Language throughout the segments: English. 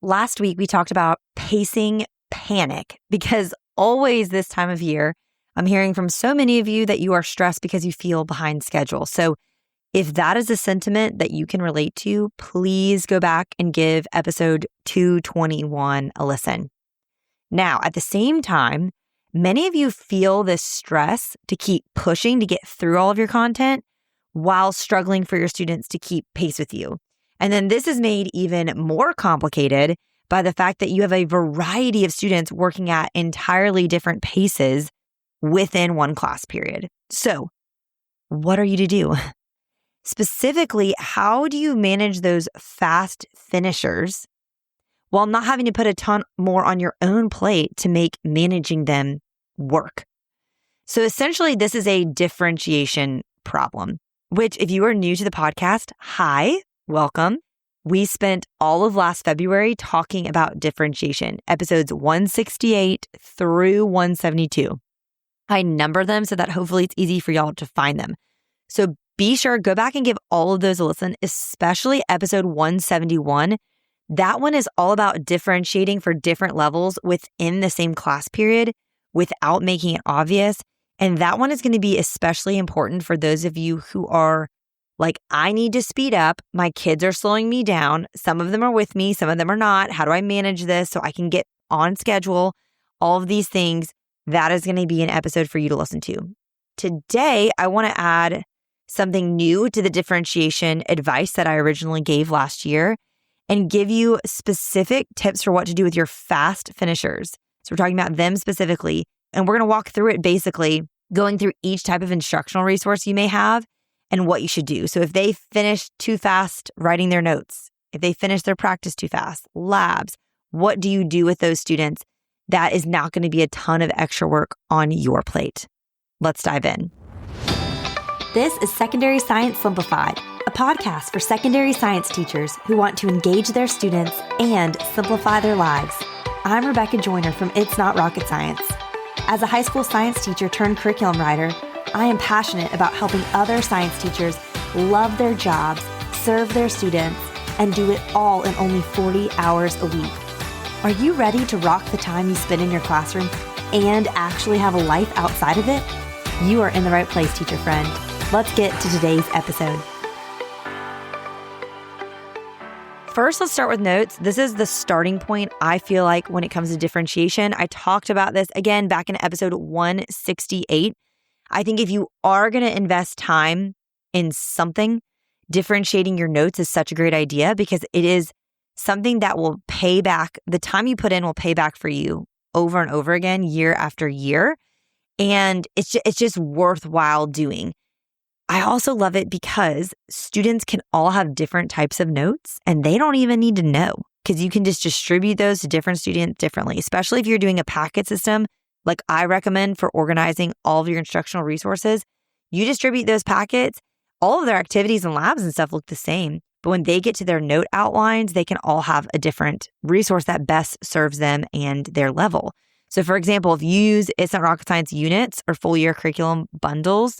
last week we talked about pacing panic because always this time of year, I'm hearing from so many of you that you are stressed because you feel behind schedule. So if that is a sentiment that you can relate to, please go back and give episode 221 a listen. Now, at the same time, many of you feel this stress to keep pushing to get through all of your content while struggling for your students to keep pace with you. And then this is made even more complicated by the fact that you have a variety of students working at entirely different paces within one class period. So, what are you to do? Specifically, how do you manage those fast finishers while not having to put a ton more on your own plate to make managing them work? So essentially, this is a differentiation problem, which if you are new to the podcast, hi, welcome. We spent all of last February talking about differentiation, episodes 168 through 172. I number them so that hopefully it's easy for y'all to find them. So be sure, go back and give all of those a listen, especially episode 171. That one is all about differentiating for different levels within the same class period without making it obvious. And that one is going to be especially important for those of you who are like, I need to speed up. My kids are slowing me down. Some of them are with me, some of them are not. How do I manage this so I can get on schedule? All of these things, that is going to be an episode for you to listen to. Today, I want to add something new to the differentiation advice that I originally gave last year and give you specific tips for what to do with your fast finishers. So we're talking about them specifically, and we're going to walk through it basically, going through each type of instructional resource you may have and what you should do. So if they finish too fast writing their notes, if they finish their practice too fast, labs, what do you do with those students? That is not going to be a ton of extra work on your plate. Let's dive in. This is Secondary Science Simplified, a podcast for secondary science teachers who want to engage their students and simplify their lives. I'm Rebecca Joyner from It's Not Rocket Science. As a high school science teacher turned curriculum writer, I am passionate about helping other science teachers love their jobs, serve their students, and do it all in only 40 hours a week. Are you ready to rock the time you spend in your classroom and actually have a life outside of it? You are in the right place, teacher friend. Let's get to today's episode. First, let's start with notes. This is the starting point, I feel like, when it comes to differentiation. I talked about this again back in episode 168. I think if you are going to invest time in something, differentiating your notes is such a great idea because it is something that will pay back. The time you put in will pay back for you over and over again, year after year. And it's just worthwhile doing. I also love it because students can all have different types of notes and they don't even need to know because you can just distribute those to different students differently, especially if you're doing a packet system like I recommend for organizing all of your instructional resources. You distribute those packets, all of their activities and labs and stuff look the same. But when they get to their note outlines, they can all have a different resource that best serves them and their level. So for example, if you use It's Not Rocket Science units or full year curriculum bundles,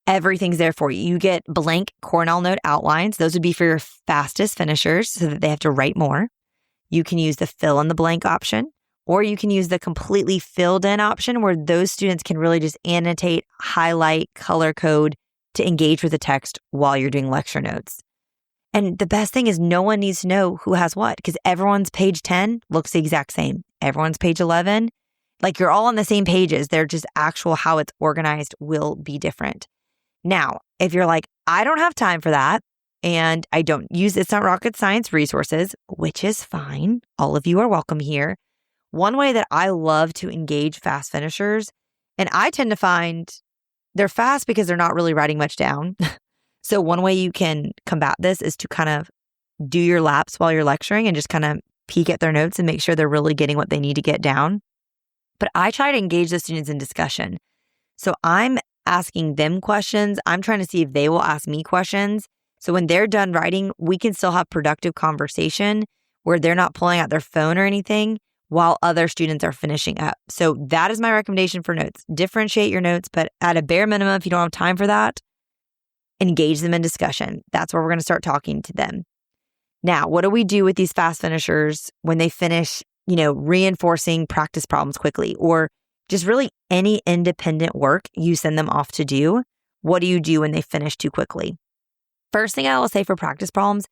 everything's there for you. You get blank Cornell note outlines. Those would be for your fastest finishers so that they have to write more. You can use the fill in the blank option, or you can use the completely filled in option where those students can really just annotate, highlight, color code to engage with the text while you're doing lecture notes. And the best thing is no one needs to know who has what because everyone's page 10 looks the exact same. Everyone's page 11, like you're all on the same pages. They're just actual how it's organized will be different. Now, if you're like, I don't have time for that and I don't use It's Not Rocket Science resources, which is fine. All of you are welcome here. One way that I love to engage fast finishers, and I tend to find they're fast because they're not really writing much down. So one way you can combat this is to kind of do your laps while you're lecturing and just kind of peek at their notes and make sure they're really getting what they need to get down. But I try to engage the students in discussion. So I'm asking them questions. I'm trying to see if they will ask me questions. So when they're done writing, we can still have productive conversation where they're not pulling out their phone or anything while other students are finishing up. So that is my recommendation for notes. Differentiate your notes, but at a bare minimum, if you don't have time for that, engage them in discussion. That's where we're going to start talking to them. Now, what do we do with these fast finishers when they finish, reinforcing practice problems quickly, or just really any independent work you send them off to do? What do you do when they finish too quickly? First thing I will say for practice problems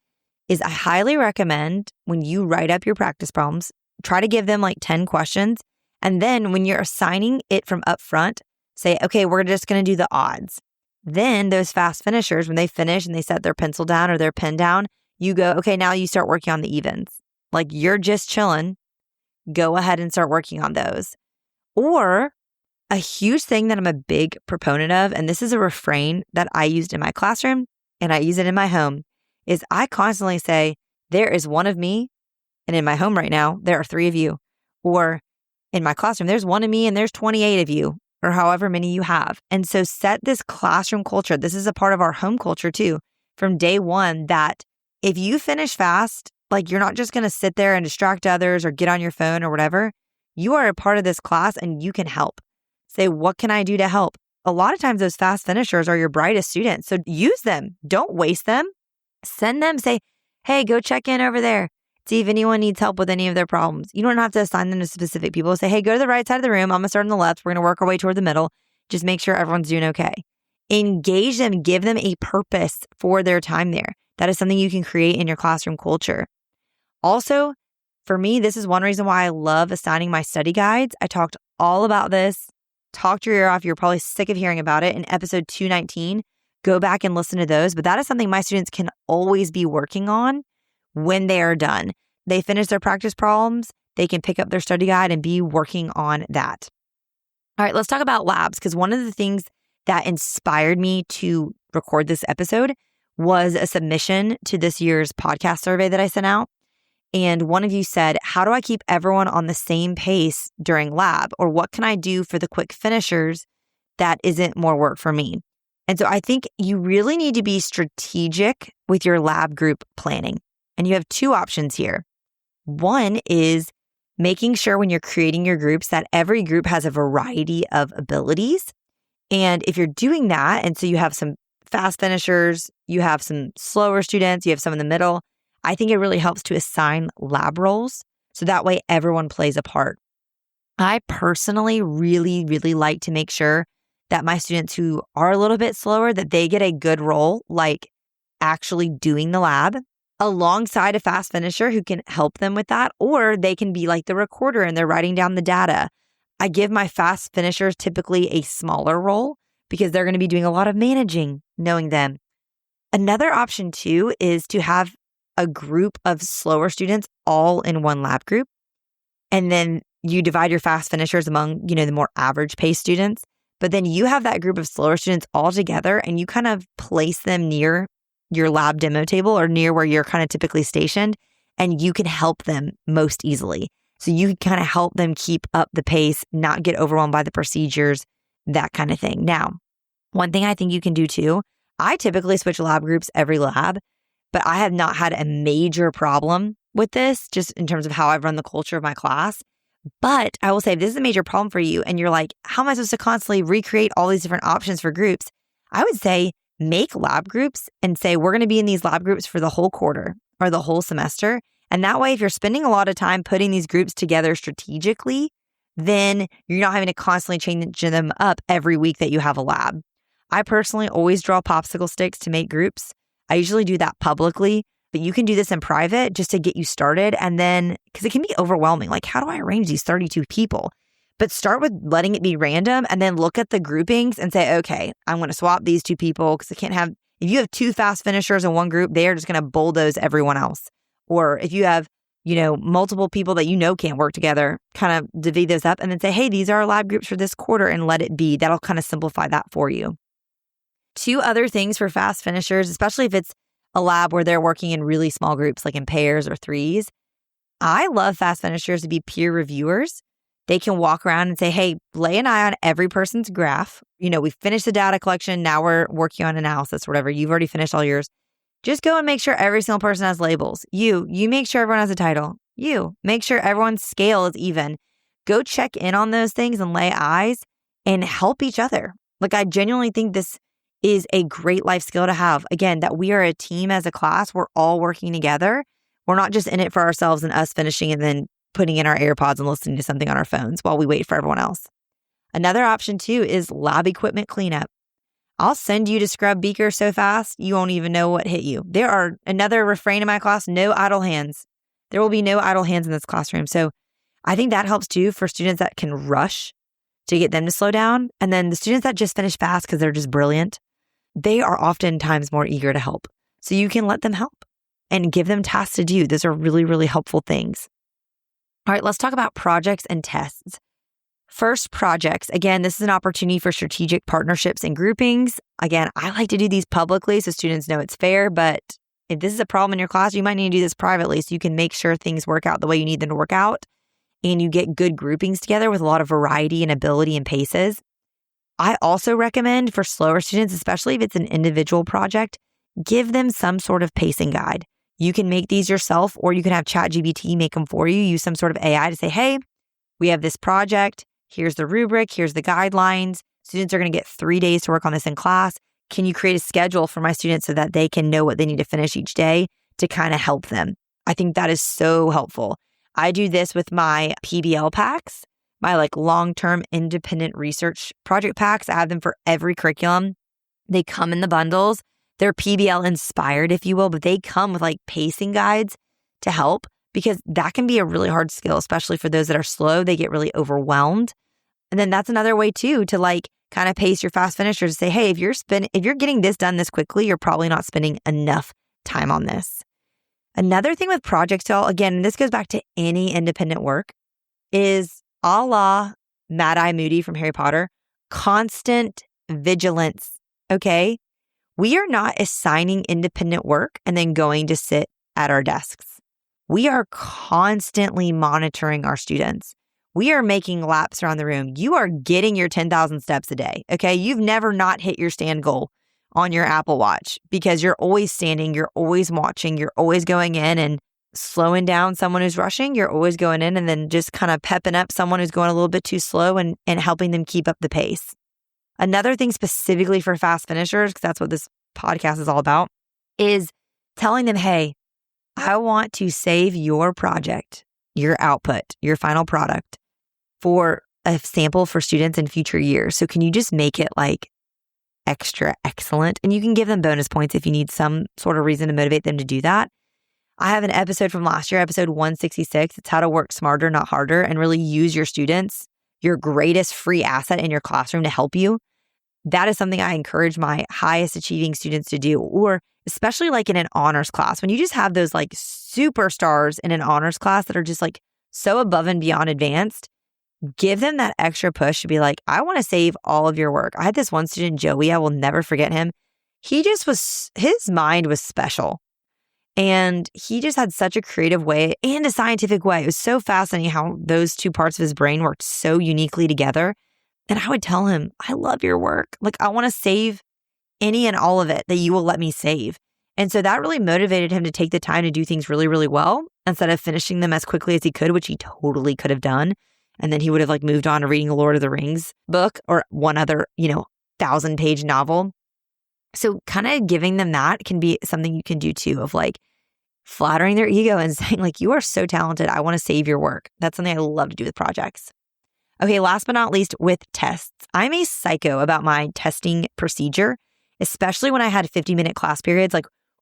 is I highly recommend when you write up your practice problems, try to give them like 10 questions. And then when you're assigning it from up front, say, okay, we're just going to do the odds. Then those fast finishers, when they finish and they set their pencil down or their pen down, you go, okay, now you start working on the evens. Like you're just chilling. Go ahead and start working on those. Or a huge thing that I'm a big proponent of, and this is a refrain that I used in my classroom and I use it in my home, is I constantly say, there is one of me, and in my home right now, there are 3 of you. Or in my classroom, there's 1 of me and there's 28 of you, or however many you have. And so set this classroom culture. This is a part of our home culture too, from day one, that if you finish fast, like you're not just going to sit there and distract others or get on your phone or whatever. You are a part of this class and you can help. Say, what can I do to help? A lot of times those fast finishers are your brightest students. So use them. Don't waste them. Send them, say, hey, go check in over there. See if anyone needs help with any of their problems. You don't have to assign them to specific people. Say, hey, go to the right side of the room. I'm going to start on the left. We're going to work our way toward the middle. Just make sure everyone's doing okay. Engage them. Give them a purpose for their time there. That is something you can create in your classroom culture. Also, for me, this is one reason why I love assigning my study guides. I talked all about this. Talked your ear off. You're probably sick of hearing about it in episode 219. Go back and listen to those. But that is something my students can always be working on when they are done. They finish their practice problems. They can pick up their study guide and be working on that. All right, let's talk about labs, because one of the things that inspired me to record this episode was a submission to this year's podcast survey that I sent out. And one of you said, how do I keep everyone on the same pace during lab? Or what can I do for the quick finishers that isn't more work for me? And so I think you really need to be strategic with your lab group planning. And you have 2 options here. One is making sure when you're creating your groups that every group has a variety of abilities. And if you're doing that, and so you have some fast finishers, you have some slower students, you have some in the middle, I think it really helps to assign lab roles so that way everyone plays a part. I personally really, really like to make sure that my students who are a little bit slower, that they get a good role, like actually doing the lab alongside a fast finisher who can help them with that, or they can be like the recorder and they're writing down the data. I give my fast finishers typically a smaller role because they're going to be doing a lot of managing, knowing them. Another option too is to have a group of slower students all in one lab group. And then you divide your fast finishers among, the more average pace students. But then you have that group of slower students all together and you kind of place them near your lab demo table or near where you're kind of typically stationed, and you can help them most easily. So you can kind of help them keep up the pace, not get overwhelmed by the procedures, that kind of thing. Now, one thing I think you can do too, I typically switch lab groups every lab, but I have not had a major problem with this just in terms of how I've run the culture of my class. But I will say, if this is a major problem for you and you're like, how am I supposed to constantly recreate all these different options for groups? I would say make lab groups and say, we're going to be in these lab groups for the whole quarter or the whole semester. And that way, if you're spending a lot of time putting these groups together strategically, then you're not having to constantly change them up every week that you have a lab. I personally always draw popsicle sticks to make groups. I usually do that publicly, but you can do this in private just to get you started. And then, because it can be overwhelming, like how do I arrange these 32 people? But start with letting it be random and then look at the groupings and say, okay, I'm going to swap these 2 people because I can't have, if you have 2 fast finishers in one group, they are just going to bulldoze everyone else. Or if you have, multiple people that can't work together, kind of divvy those up and then say, hey, these are our lab groups for this quarter and let it be. That'll kind of simplify that for you. 2 other things for fast finishers, especially if it's a lab where they're working in really small groups, like in pairs or threes. I love fast finishers to be peer reviewers. They can walk around and say, hey, lay an eye on every person's graph. We've finished the data collection. Now we're working on analysis, whatever. You've already finished all yours. Just go and make sure every single person has labels. You make sure everyone has a title. You make sure everyone's scale is even. Go check in on those things and lay eyes and help each other. Like, I genuinely think this is a great life skill to have. Again, that we are a team as a class. We're all working together. We're not just in it for ourselves and us finishing and then putting in our AirPods and listening to something on our phones while we wait for everyone else. Another option too is lab equipment cleanup. I'll send you to scrub beakers so fast, you won't even know what hit you. There are another refrain in my class, no idle hands. There will be no idle hands in this classroom. So I think that helps too for students that can rush to get them to slow down. And then the students that just finish fast because they're just brilliant, they are oftentimes more eager to help. So you can let them help and give them tasks to do. Those are really, really helpful things. All right, let's talk about projects and tests. First, projects. Again, this is an opportunity for strategic partnerships and groupings. Again, I like to do these publicly so students know it's fair, but if this is a problem in your class, you might need to do this privately so you can make sure things work out the way you need them to work out and you get good groupings together with a lot of variety and ability and paces. I also recommend for slower students, especially if it's an individual project, give them some sort of pacing guide. You can make these yourself, or you can have ChatGPT make them for you. Use some sort of AI to say, hey, we have this project. Here's the rubric. Here's the guidelines. Students are going to get 3 days to work on this in class. Can you create a schedule for my students so that they can know what they need to finish each day to kind of help them? I think that is so helpful. I do this with my PBL packs, my long-term independent research project packs. I have them for every curriculum. They come in the bundles. They're PBL inspired, if you will, but they come with pacing guides to help because that can be a really hard skill, especially for those that are slow. They get really overwhelmed. And then that's another way too to kind of pace your fast finishers to say, hey, if you're getting this done this quickly, you're probably not spending enough time on this. Another thing with projects, y'all, again, this goes back to any independent work, is a la Mad-Eye Moody from Harry Potter, constant vigilance, okay? We are not assigning independent work and then going to sit at our desks. We are constantly monitoring our students. We are making laps around the room. You are getting your 10,000 steps a day, okay? You've never not hit your stand goal on your Apple Watch because you're always standing, you're always watching, you're always going in and slowing down someone who's rushing. You're always going in and then just kind of pepping up someone who's going a little bit too slow and helping them keep up the pace. Another thing specifically for fast finishers, because that's what this podcast is all about, is telling them, hey, I want to save your project, your output, your final product for a sample for students in future years. So can you just make it extra excellent? And you can give them bonus points if you need some sort of reason to motivate them to do that. I have an episode from last year, episode 166. It's how to work smarter, not harder, and really use your students, your greatest free asset in your classroom to help you. That is something I encourage my highest achieving students to do, or especially in an honors class, when you just have those superstars in an honors class that are just so above and beyond advanced, give them that extra push to be I want to save all of your work. I had this one student, Joey, I will never forget him. His mind was special. And he just had such a creative way and a scientific way. It was so fascinating how those two parts of his brain worked so uniquely together. And I would tell him, I love your work. I want to save any and all of it that you will let me save. And so that really motivated him to take the time to do things really, really well instead of finishing them as quickly as he could, which he totally could have done. And then he would have moved on to reading a Lord of the Rings book or one other, 1,000-page novel. So kind of giving them that can be something you can do too, of flattering their ego and saying you are so talented. I want to save your work. That's something I love to do with projects. Okay, last but not least, with tests. I'm a psycho about my testing procedure, especially when I had 50-minute class periods.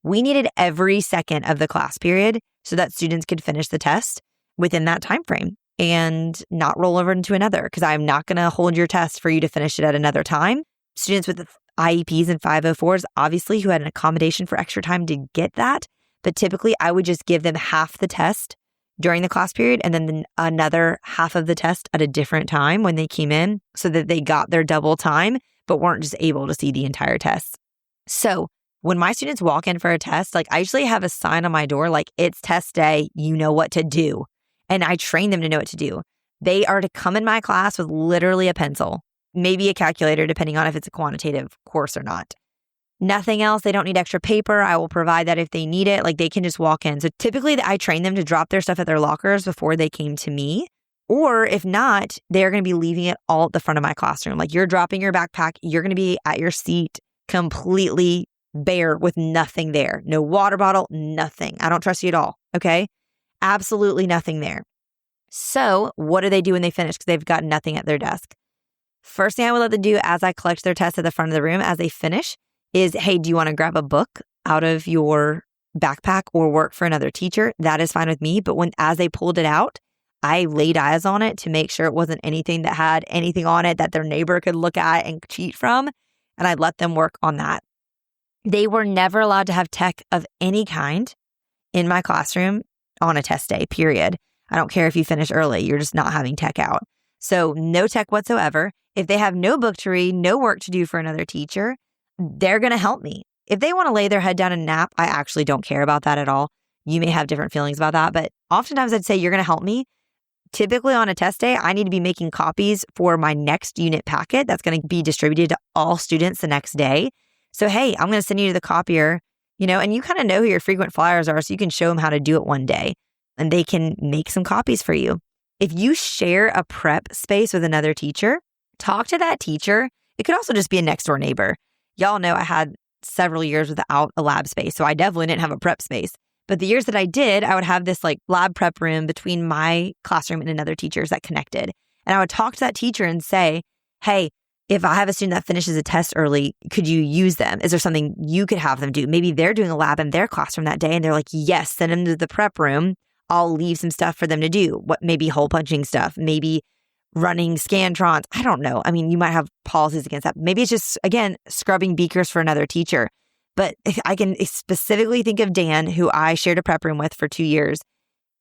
We needed every second of the class period so that students could finish the test within that time frame and not roll over into another, because I'm not going to hold your test for you to finish it at another time. Students with IEPs and 504s, obviously, who had an accommodation for extra time did get that. But typically, I would just give them half the test during the class period and then another half of the test at a different time when they came in so that they got their double time, but weren't just able to see the entire test. So when my students walk in for a test, I usually have a sign on my door, it's test day, you know what to do. And I train them to know what to do. They are to come in my class with literally a pencil, maybe a calculator, depending on if it's a quantitative course or not. Nothing else. They don't need extra paper. I will provide that if they need it. They can just walk in. So typically I train them to drop their stuff at their lockers before they came to me. Or if not, they're going to be leaving it all at the front of my classroom. You're dropping your backpack. You're going to be at your seat completely bare with nothing there. No water bottle, nothing. I don't trust you at all. Okay. Absolutely nothing there. So what do they do when they finish? Because they've got nothing at their desk. First thing I would let them do as I collect their tests at the front of the room as they finish is, hey, do you want to grab a book out of your backpack or work for another teacher? That is fine with me. But as they pulled it out, I laid eyes on it to make sure it wasn't anything that had anything on it that their neighbor could look at and cheat from. And I let them work on that. They were never allowed to have tech of any kind in my classroom on a test day, period. I don't care if you finish early, you're just not having tech out. So no tech whatsoever. If they have no book to read, no work to do for another teacher, they're going to help me. If they want to lay their head down and nap, I actually don't care about that at all. You may have different feelings about that, but oftentimes I'd say you're going to help me. Typically on a test day, I need to be making copies for my next unit packet that's going to be distributed to all students the next day. So, hey, I'm going to send you to the copier, and you kind of know who your frequent flyers are, so you can show them how to do it one day and they can make some copies for you. If you share a prep space with another teacher, talk to that teacher. It could also just be a next door neighbor. Y'all know I had several years without a lab space, so I definitely didn't have a prep space. But the years that I did, I would have this lab prep room between my classroom and another teacher's that connected. And I would talk to that teacher and say, hey, if I have a student that finishes a test early, could you use them? Is there something you could have them do? Maybe they're doing a lab in their classroom that day and they're like, yes, send them to the prep room. I'll leave some stuff for them to do. Maybe hole punching stuff, maybe running Scantrons. I don't know. I mean, you might have policies against that. Maybe it's just, again, scrubbing beakers for another teacher. But I can specifically think of Dan, who I shared a prep room with for 2 years,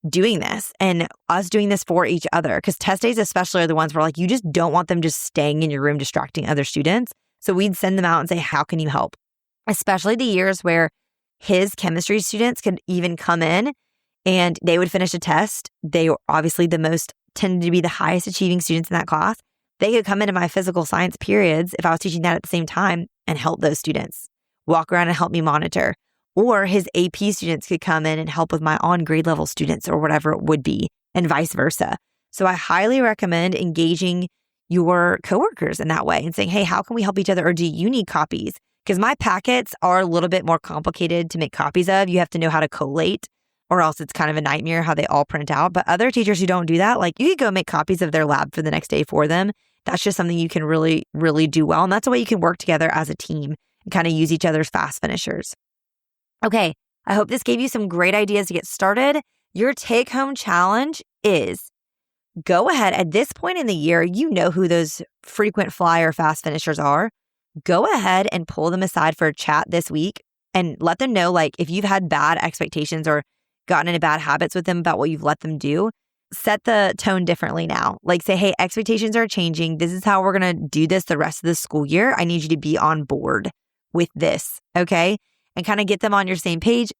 doing this and us doing this for each other. Because test days especially are the ones where you just don't want them just staying in your room distracting other students. So we'd send them out and say, how can you help? Especially the years where his chemistry students could even come in and they would finish a test. They were obviously tended to be the highest achieving students in that class. They could come into my physical science periods if I was teaching that at the same time and help those students. Walk around and help me monitor. Or his AP students could come in and help with my on grade level students or whatever it would be, and vice versa. So I highly recommend engaging your coworkers in that way and saying, hey, how can we help each other? Or do you need copies? Because my packets are a little bit more complicated to make copies of. You have to know how to collate, or else it's kind of a nightmare how they all print out. But other teachers who don't do that, you could go make copies of their lab for the next day for them. That's just something you can really, really do well. And that's a way you can work together as a team and kind of use each other's fast finishers. Okay, I hope this gave you some great ideas to get started. Your take-home challenge is go ahead. At this point in the year, you know who those frequent flyer fast finishers are. Go ahead and pull them aside for a chat this week and let them know, if you've had bad expectations or gotten into bad habits with them about what you've let them do, set the tone differently now. Say, hey, expectations are changing. This is how we're going to do this the rest of the school year. I need you to be on board with this, okay? And kind of get them on your same page,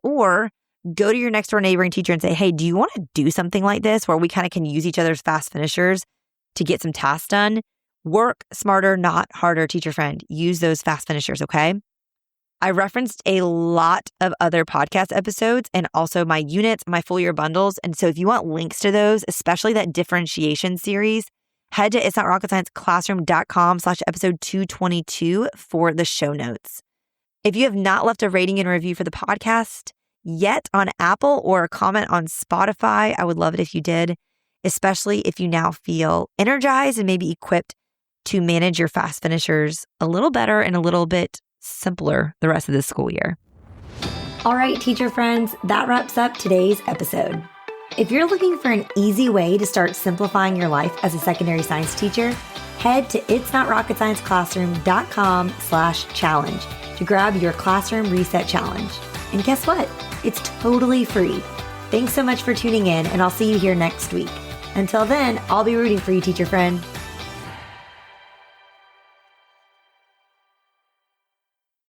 or go to your next door neighboring teacher and say, hey, do you want to do something like this where we kind of can use each other's fast finishers to get some tasks done? Work smarter, not harder, teacher friend. Use those fast finishers, okay? I referenced a lot of other podcast episodes and also my units, my full year bundles. And so if you want links to those, especially that differentiation series, head to itsnotrocketscienceclassroom.com/episode 222 for the show notes. If you have not left a rating and review for the podcast yet on Apple or a comment on Spotify, I would love it if you did, especially if you now feel energized and maybe equipped to manage your fast finishers a little better and a little bit simpler the rest of this school year. All right, teacher friends, that wraps up today's episode. If you're looking for an easy way to start simplifying your life as a secondary science teacher, head to itsnotrocketscienceclassroom.com/challenge to grab your classroom reset challenge. And guess what? It's totally free. Thanks so much for tuning in, and I'll see you here next week. Until then, I'll be rooting for you, teacher friend.